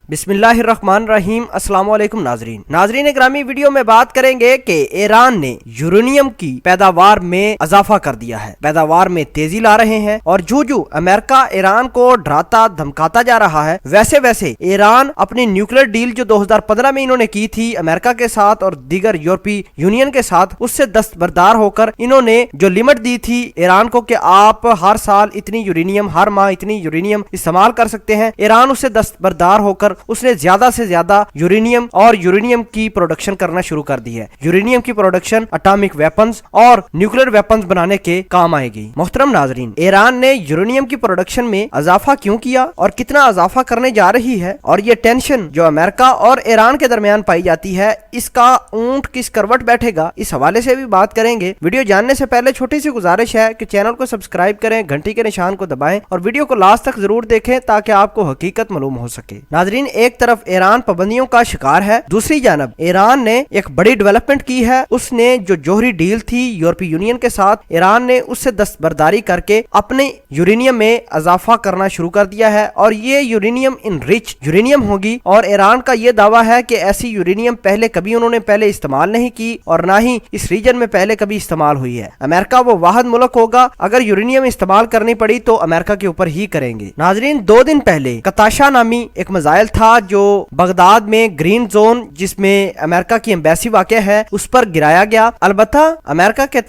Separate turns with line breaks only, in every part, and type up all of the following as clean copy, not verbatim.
बिस्मिल्लाहिर्रहमानिर्रहीम। अस्सलाम वालेकुम नाजरीन ग्रामी, वीडियो में बात करेंगे कि ईरान ने यूरेनियम की पैदावार में इजाफा कर दिया है, पैदावार में तेजी ला रहे हैं और जो अमेरिका ईरान को डराता धमकाता जा रहा है, वैसे वैसे ईरान अपनी न्यूक्लियर डील जो 2015 में इन्होंने की थी अमेरिका के साथ और दीगर यूरोपीय यूनियन के साथ, उससे दस्तबरदार होकर इन्होंने जो लिमिट दी थी ईरान को कि आप हर साल इतनी यूरेनियम, हर माह इतनी यूरेनियम इस्तेमाल कर सकते हैं, ईरान उससे दस्तबरदार होकर उसने ज्यादा से ज्यादा यूरेनियम और यूरेनियम की प्रोडक्शन करना शुरू कर दी है। यूरेनियम की प्रोडक्शन एटॉमिक वेपन्स और न्यूक्लियर वेपन्स बनाने के काम आएगी। मोहतरम नाजरीन, ईरान ने यूरेनियम की प्रोडक्शन में इजाफा क्यों किया और कितना इजाफा करने जा रही है, और ये टेंशन जो अमेरिका और ईरान के दरमियान पाई जाती है, इसका ऊंट किस करवट बैठेगा, इस हवाले से भी बात करेंगे। वीडियो जानने से पहले छोटी सी गुजारिश है कि चैनल को सब्सक्राइब करें, घंटी के निशान को दबाएं और वीडियो को लास्ट तक जरूर देखें ताकि आपको हकीकत मालूम हो सके। नाजरीन, एक तरफ ईरान पाबंदियों का शिकार है, दूसरी जानब ईरान ने एक बड़ी डेवलपमेंट की है। उसने जो जोहरी डील थी यूरोपीय यूनियन के साथ, ईरान ने उससे दस्तबरदारी करके अपने यूरेनियम में इजाफा करना शुरू कर दिया है और ये यूरेनियम इनरिच यूरेनियम होगी। और ईरान का ये दावा है कि ऐसी यूरेनियम पहले कभी उन्होंने इस्तेमाल नहीं की और ना ही इस रीजन में पहले कभी इस्तेमाल हुई है। अमेरिका वो वाहिद मुल्क होगा, अगर यूरेनियम इस्तेमाल करनी पड़ी तो अमेरिका के ऊपर ही करेंगे। नाजरीन, 2 दिन पहले कताशा नामी एक मिसाइल था जो बगदाद में ग्रीन जोन, जिसमें अमेरिका की एम्बेसी वाक़या है, उस पर गिराया गया। अलबत्ता अमेरिका के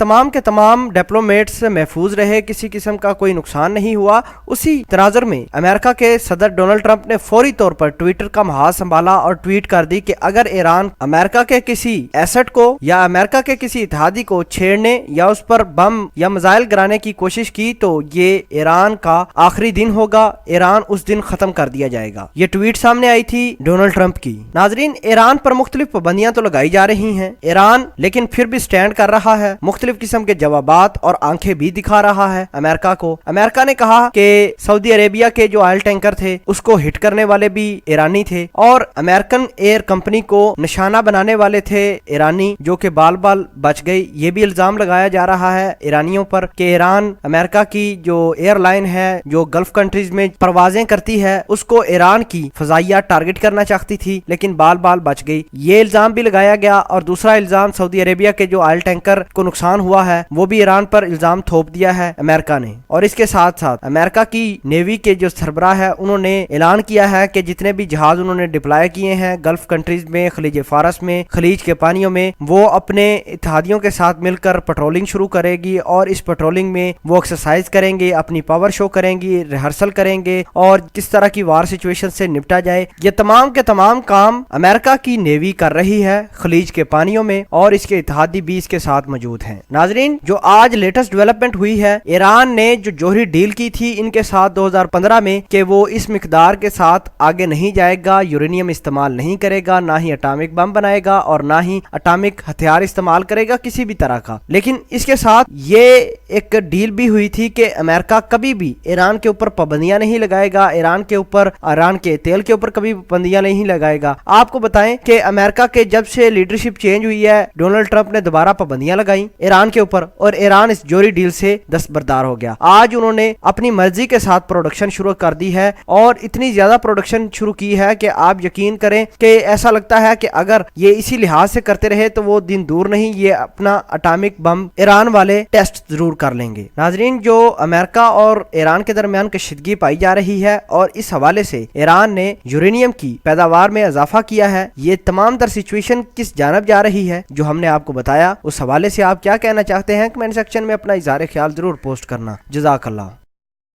तमाम डिप्लोमेट्स महफूज रहे, किसी किस्म का कोई नुकसान नहीं हुआ। उसी तनाजुर में अमेरिका के सदर डोनाल्ड ट्रंप ने फौरी तौर पर ट्विटर का महाज संभाला और ट्वीट कर दी कि अगर ईरान अमेरिका के किसी एसेट को या अमेरिका के किसी इत्तेहादी को छेड़ने या उस पर बम या मिसाइल गिराने की कोशिश की तो ये ईरान का आखिरी दिन होगा, ईरान उस दिन खत्म कर दिया जाएगा। ये ट्वीट सामने आई थी डोनाल्ड ट्रंप की। नाजरीन, ईरान पर मुख्तलिफ पाबंदियां तो लगाई जा रही हैं, ईरान लेकिन फिर भी स्टैंड कर रहा है, मुख्तलिफ किस्म के जवाबात और आंखें भी दिखा रहा है अमेरिका को। अमेरिका ने कहा कि सऊदी अरेबिया के जो ऑयल टैंकर थे उसको हिट करने वाले भी ईरानी थे और अमेरिकन एयर कंपनी को निशाना बनाने वाले थे ईरानी, जो कि बाल बच गई। ये भी इल्जाम लगाया जा रहा है ईरानियों पर कि ईरान अमेरिका की जो एयरलाइन है जो गल्फ कंट्रीज में परवाजें करती है, उसको ईरान की फजाइया टारगेट करना चाहती थी लेकिन बाल बच गई। ये इल्जाम भी लगाया गया। और दूसरा इल्जाम, सऊदी अरेबिया के जो ऑयल टैंकर को नुकसान हुआ है वो भी ईरान पर इल्जाम थोप दिया है अमेरिका ने। और इसके साथ साथ अमेरिका की नेवी के जो सरबराह है उन्होंने ऐलान किया है कि जितने भी जहाज उन्होंने डिप्लॉय किए हैं गल्फ कंट्रीज में, खलीज फारस में, खलीज के पानियों में, वो अपने इत्तेहादियों के साथ मिलकर पेट्रोलिंग शुरू करेगी और इस पेट्रोलिंग में वो एक्सरसाइज करेंगे, अपनी पावर शो करेंगी, रिहर्सल करेंगे और किस तरह की वार सिचुएशन से निपटा जाए। ये तमाम के तमाम काम अमेरिका की नेवी कर रही है खलीज के पानियों में और इसके इत्तेहादी भी इसके साथ मौजूद हैं। नाजरीन, जो आज लेटेस्ट डेवलपमेंट हुई है, ईरान ने जो जोहरी डील की थी इनके साथ 2015 में कि वो इस मिकदार के साथ आगे नहीं जाएगा, यूरेनियम इस्तेमाल नहीं करेगा, ना ही एटॉमिक बम बनाएगा और ना ही एटॉमिक हथियार इस्तेमाल करेगा किसी भी तरह का। लेकिन इसके साथ ये एक डील भी हुई थी कि अमेरिका कभी भी ईरान के ऊपर पाबंदियां नहीं लगाएगा, ईरान के ऊपर, ईरान के तेल के ऊपर कभी पाबंदियां नहीं लगाएगा। आपको बताएं कि अमेरिका के जब से लीडरशिप चेंज हुई है, डोनाल्ड ट्रंप ने दोबारा पाबंदियां लगाई ईरान के ऊपर और ईरान इस जोहरी डील से दस्तबरदार हो गया। आज उन्होंने अपनी मर्जी के साथ प्रोडक्शन शुरू कर दी है और इतनी ज्यादा प्रोडक्शन शुरू की है कि आप यकीन करें कि ऐसा लगता है कि अगर ये इसी लिहाज से करते रहे तो वो दिन दूर नहीं, ये अपना एटॉमिक बम ईरान वाले टेस्ट जरूर कर लेंगे। नाजरीन, जो अमेरिका और ईरान के दरमियान कशीदगी पाई जा रही है और इस हवाले से ईरान ने यूरेनियम की पैदावार में इजाफा किया है, ये तमाम तर सिचुएशन किस जानब जा रही है जो हमने आपको बताया, उस हवाले से आप क्या कहना चाहते हैं कमेंट सेक्शन में अपना इज़हार ख्याल जरूर पोस्ट करना। जज़ाकल्लाह।